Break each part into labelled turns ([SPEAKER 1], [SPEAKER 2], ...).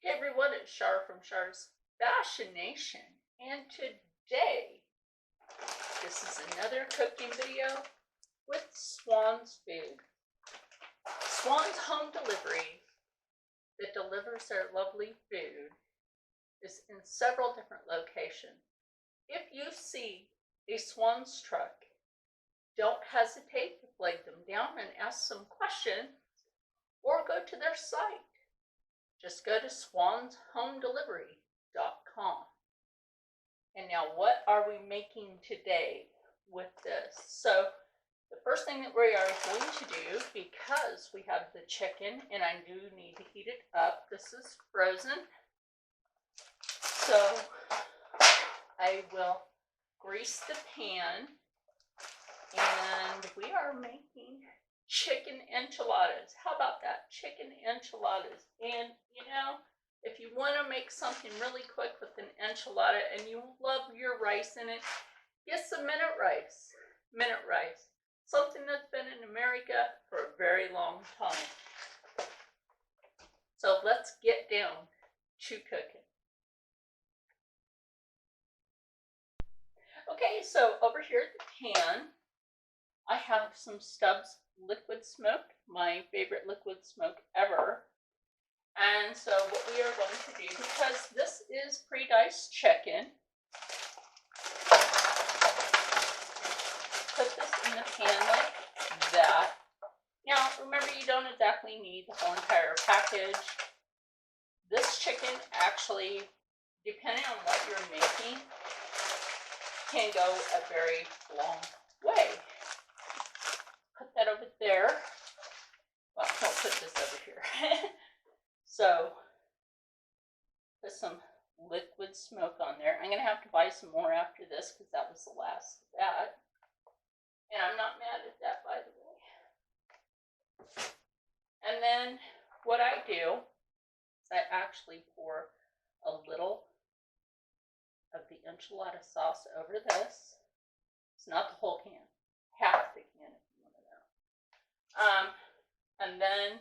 [SPEAKER 1] Hey everyone, it's Char from Char's Fashion Nation, and today this is another cooking video with Swan's Food. Swan's Home Delivery that delivers their lovely food is in several different locations. If you see a Swan's truck, don't hesitate to flag them down and ask some questions or go to their site. Just go to swanshomedelivery.com. And now what are we making today with this? So the first thing that we are going to do, because we have the chicken and I do need to heat it up, this is frozen. So I will grease the pan, and we are making chicken enchiladas. How about that? Chicken enchiladas. And you know, if you want to make something really quick with an enchilada and you love your rice in it, get some minute rice. Minute rice. Something that's been in America for a very long time. So let's get down to cooking. Okay, so over here at the pan, I have some Stubbs liquid smoke, my favorite liquid smoke ever. And so what we are going to do, because this is pre-diced chicken, put this in the pan like that. Now remember, you don't exactly need the whole entire package. This chicken actually, depending on what you're making, can go a very long way. Put that over there. Well, I'll put this over here. So, put some liquid smoke on there. I'm going to have to buy some more after this because that was the last of that. And I'm not mad at that, by the way. And then what I do is I actually pour a little of the enchilada sauce over this. It's not the whole can, half the can if you want to know. And then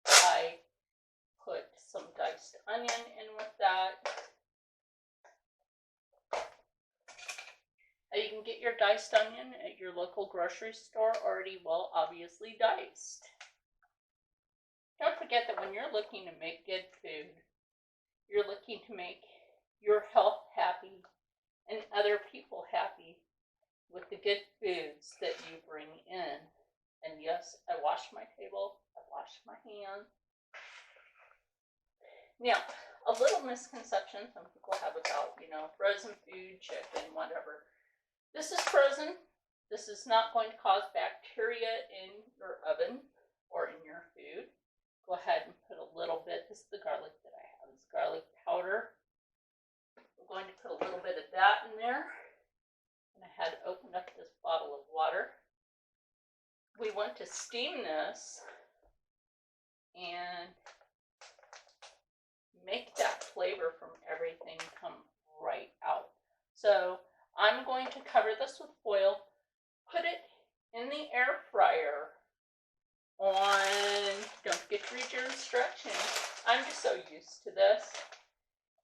[SPEAKER 1] I put some diced onion in with that. You can get your diced onion at your local grocery store already obviously diced. Don't forget that when you're looking to make good food, you're looking to make your health happy and other people happy with the good foods that you bring in. And yes, I washed my table, I washed my hands. Now, a little misconception some people have about, frozen food, chicken, whatever. This is frozen. This is not going to cause bacteria in your oven or in your food. Go ahead and put a little bit. This is the garlic that I have. It's garlic powder. We're going to put a little bit of that in there. And I had opened up this bottle of water. We want to steam this and make that flavor from everything come right out. So I'm going to cover this with foil, put it in the air fryer on, don't forget to read your instructions. I'm just so used to this.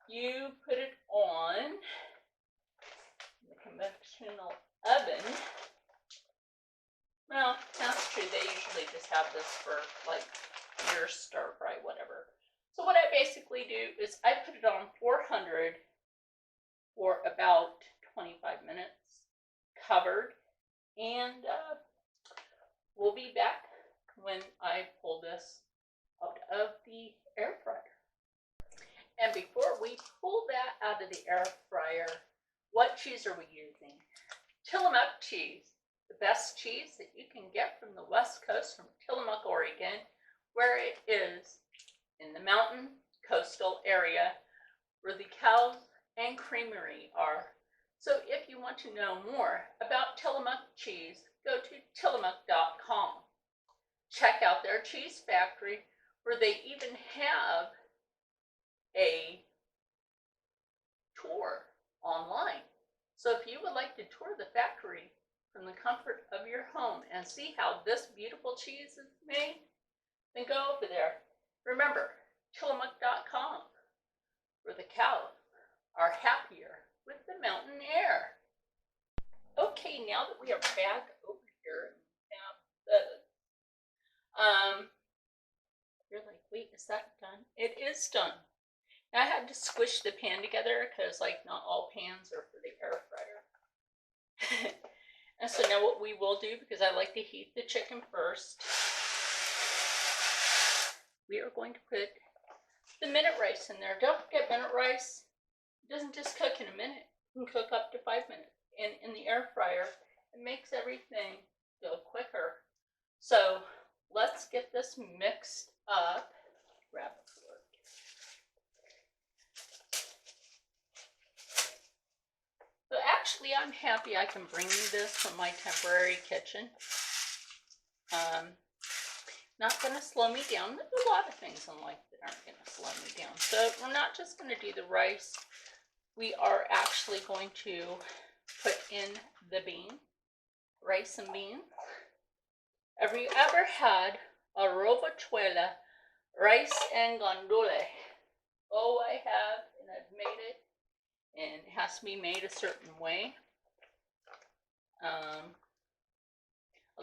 [SPEAKER 1] You put it on the conventional oven. Well, that's true. They usually just have this for like your stir fry, whatever. So what I basically do is I put it on 400 for about 25 minutes, covered, and we'll be back when I pull this out of the air fryer. And before we pull that out of the air fryer, what cheese are we using? Tillamook cheese, the best cheese that you can get from the West Coast, from Tillamook, Oregon, where it is in the mountain coastal area where the cows and creamery are. So if you want to know more about Tillamook cheese, go to tillamook.com. Check out their cheese factory, where they even have a tour online. So if you would like to tour the factory from the comfort of your home and see how this beautiful cheese is made, then go over there. Remember, tillamook.com. is done. Now I had to squish the pan together because like not all pans are for the air fryer. And so now what we will do, because I like to heat the chicken first, we are going to put the minute rice in there. Don't forget, minute rice, it doesn't just cook in a minute. It can cook up to 5 minutes. And in the air fryer, it makes everything go quicker. So let's get this mixed up. Grab a fork. So actually, I'm happy I can bring you this from my temporary kitchen. Not going to slow me down. There's a lot of things in life that aren't going to slow me down. So we're not just going to do the rice. We are actually going to put in the bean, rice and beans. Have you ever had a rovachuela, rice and gondole? Oh, I have, and I've made it, and it has to be made a certain way. A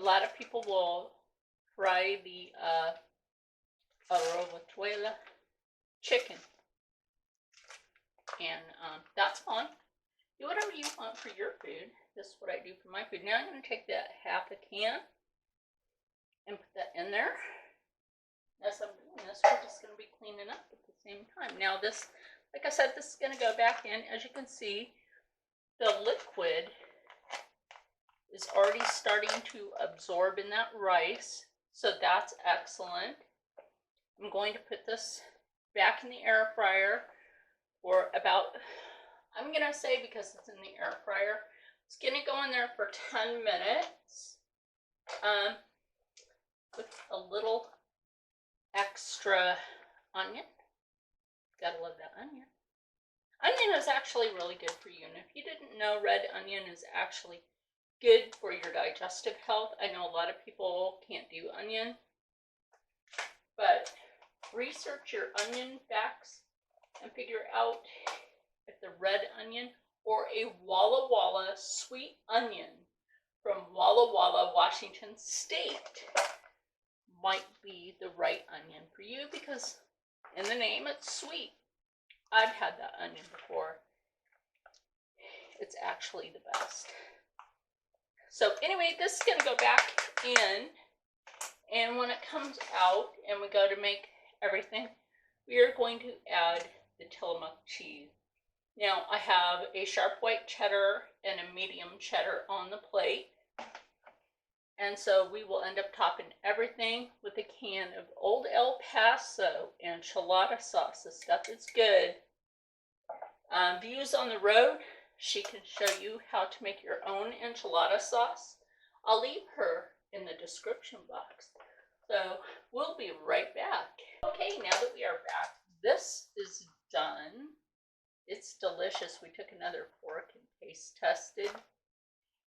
[SPEAKER 1] lot of people will fry the rovachuela chicken, and that's fine. Do whatever you want for your food. This is what I do for my food. Now I'm going to take that half a can and put that in there. As I'm doing this, we're just going to be cleaning up at the same time. Now this, like I said, this is going to go back in. As you can see, the liquid is already starting to absorb in that rice. So that's excellent. I'm going to put this back in the air fryer for about, I'm going to say, because it's in the air fryer, it's going to go in there for 10 minutes with a little extra onion. Gotta love that onion. Onion is actually really good for you, and if you didn't know, red onion is actually good for your digestive health. I know a lot of people can't do onion, but research your onion facts and figure out if the red onion or a Walla Walla sweet onion from Walla Walla, Washington State might be the right onion for you, because in the name it's sweet. I've had that onion before. It's actually the best. So anyway, this is going to go back in, and when it comes out and we go to make everything, we are going to add the Tillamook cheese. Now I have a sharp white cheddar and a medium cheddar on the plate, and so we will end up topping everything with a can of Old El Paso enchilada sauce. This stuff is good. Views on the road, she can show you how to make your own enchilada sauce. I'll leave her in the description box. So we'll be right back. Okay, now that we are back, this is done. It's delicious. We took another fork and taste tested.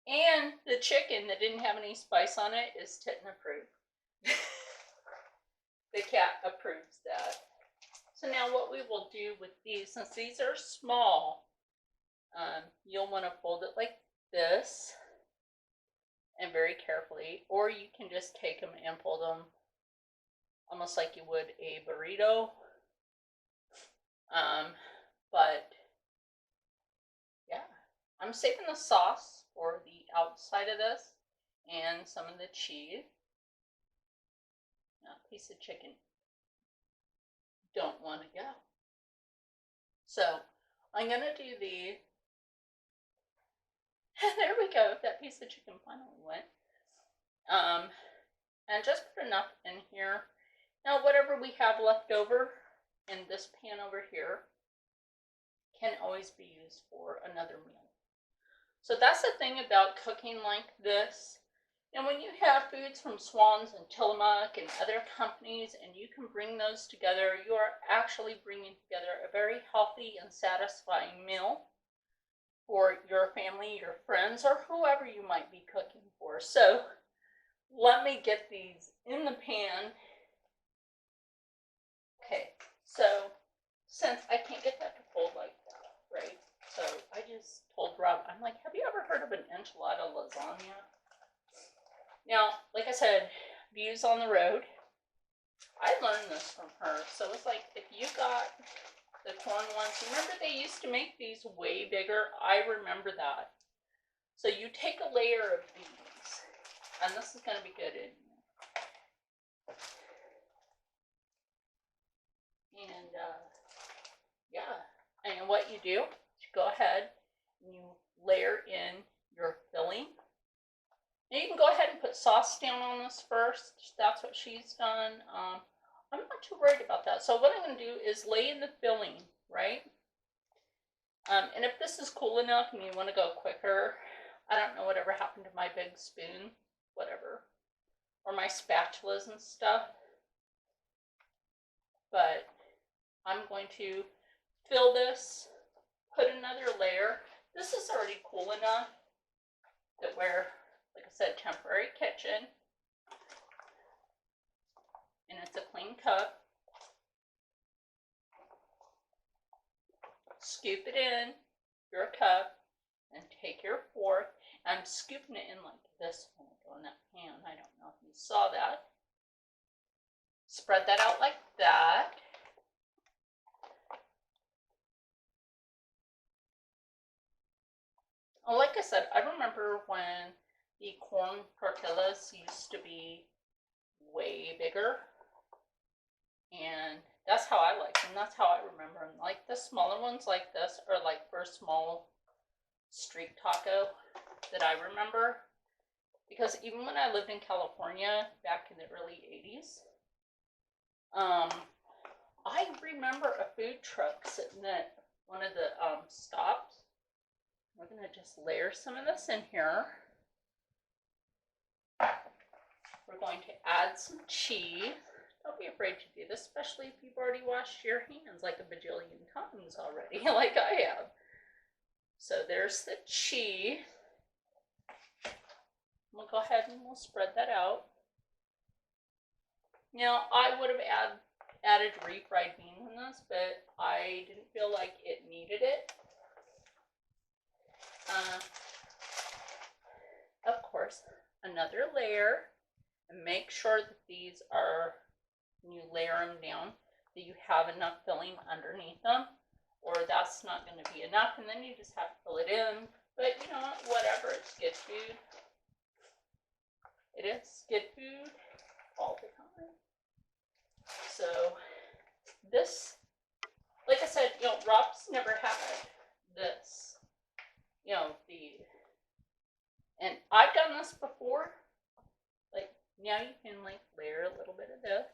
[SPEAKER 1] And the chicken that didn't have any spice on it is Titten approved. The cat approves that. So now what we will do with these, since these are small, you'll want to fold it like this, and very carefully, or you can just take them and fold them almost like you would a burrito. But yeah, I'm saving the sauce for the outside of this and some of the cheese. Now, a piece of chicken don't want to go. So I'm going to do the, there we go, that piece of chicken finally went. And just put enough in here. Now whatever we have left over in this pan over here can always be used for another meal. So that's the thing about cooking like this. And when you have foods from Swans and Tillamook and other companies, and you can bring those together, you are actually bringing together a very healthy and satisfying meal for your family, your friends, or whoever you might be cooking for. So let me get these in the pan. Okay, so since I can't get that to fold like that, right? So I just told Rob, I'm like, have you ever heard of an enchilada lasagna? Now, like I said, views on the road. I learned this from her. So it's like, if you got the corn ones, remember they used to make these way bigger? I remember that. So you take a layer of these, and this is going to be good in here. And yeah, and what you do, you go ahead and you layer in your filling. Now you can go ahead and put sauce down on this first. That's what she's done. I'm not too worried about that. So what I'm going to do is lay in the filling, right? And if this is cool enough and you want to go quicker, I don't know whatever happened to my big spoon, whatever, or my spatulas and stuff. But I'm going to fill this, put another layer. This is already cool enough that we're, like I said, temporary kitchen. And it's a clean cup. Scoop it in your cup and take your fork. I'm scooping it in like this when I go in that pan. I don't know if you saw that. Spread that out like that. Well, like I said, I remember when the corn tortillas used to be way bigger. And that's how I like them. That's how I remember them. Like the smaller ones like this are like for a small street taco that I remember. Because even when I lived in California back in the early 80s, I remember a food truck sitting at one of the stops. We're going to just layer some of this in here. We're going to add some cheese. Don't be afraid to do this, especially if you've already washed your hands like a bajillion times already, like I have. So there's the cheese. We'll go ahead and we'll spread that out. Now, I would have added refried beans in this, but I didn't feel like it needed it. Of course, another layer, and make sure that these are, when you layer them down, that you have enough filling underneath them, or that's not going to be enough, and then you just have to fill it in. But you know, whatever, it's good food. It is good food all the time. So this, like I said, you know, Rob's never had this. You know, and I've done this before. Like, now you can like layer a little bit of this.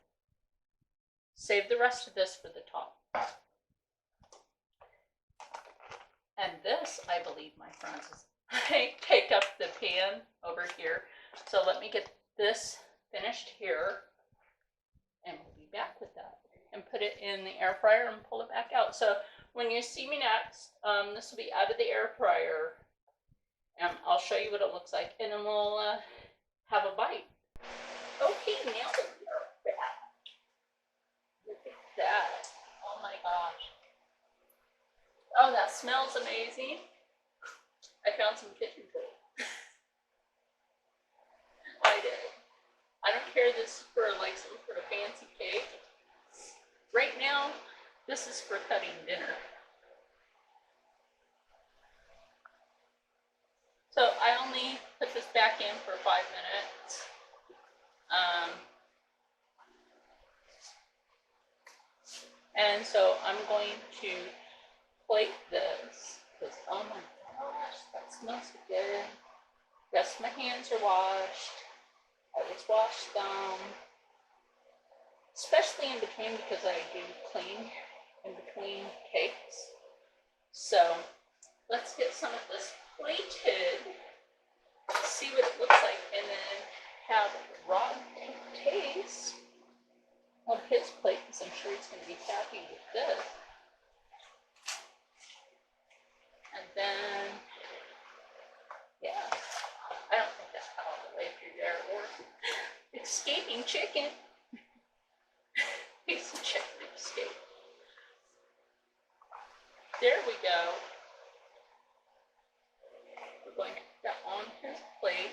[SPEAKER 1] Save the rest of this for the top. And this, I believe, my friends, is I take up the pan over here. So let me get this finished here, and we'll be back with that. And put it in the air fryer and pull it back out. So when you see me next, this will be out of the air fryer. And I'll show you what it looks like, and then we'll have a bite. Okay, now that we are back. Look at that. Oh my gosh. Oh, that smells amazing. I found some kitchen tools. I did. I don't care if this is for like some sort of fancy cake. Right now, this is for cutting dinner. So I only put this back in for 5 minutes. And so I'm going to plate this, because oh my gosh, that smells so good. Yes, my hands are washed. I always wash them, especially in between, because I do clean in between cakes. So let's get some of this plated, see what it looks like, and then have Rob taste of his plate, because I'm sure he's going to be happy with this. And then, yeah, I don't think that got all the way through there, or escaping chicken. Piece of chicken escape. There we go. We're going to put that on his plate.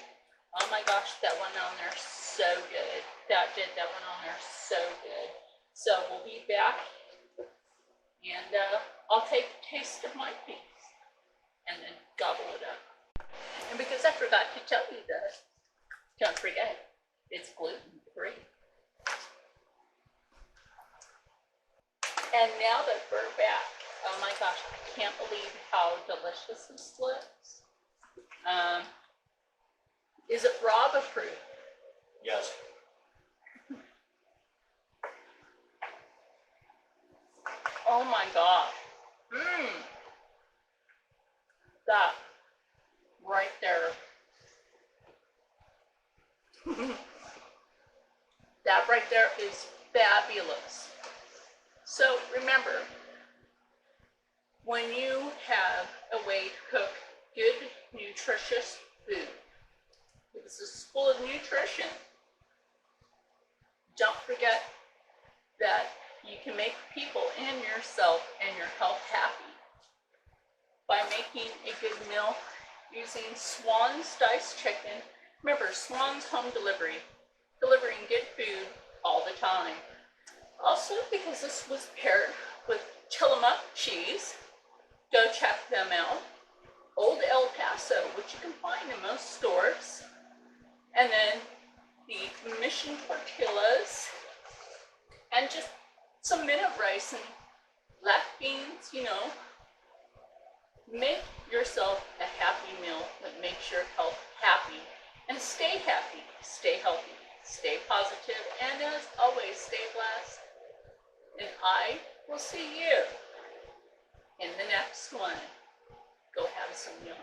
[SPEAKER 1] Oh my gosh, that went on there so good. That one on there so good. So we'll be back, and I'll take a taste of my piece and then gobble it up. And because I forgot to tell you this, don't forget, it's gluten-free. And now that we're back, oh my gosh, I can't believe how delicious this looks. Is it Rob approved?
[SPEAKER 2] Yes.
[SPEAKER 1] Oh my God. That right there. That right there is fabulous. So remember, when you have a way to cook good, nutritious food, this is full of nutrition, don't forget that you can make people and yourself and your health happy by making a good meal using Swan's diced chicken. Remember, Swan's home delivery, delivering good food all the time. Also, because this was paired with Tillamook cheese, go check them out. Old El Paso, which you can find in most stores. And then the Mission tortillas, and just some minute rice and black beans, you know. Make yourself a happy meal that makes your health happy. And stay happy, stay healthy, stay positive, and as always, stay blessed. And I will see you in the next one. Go have some yarn.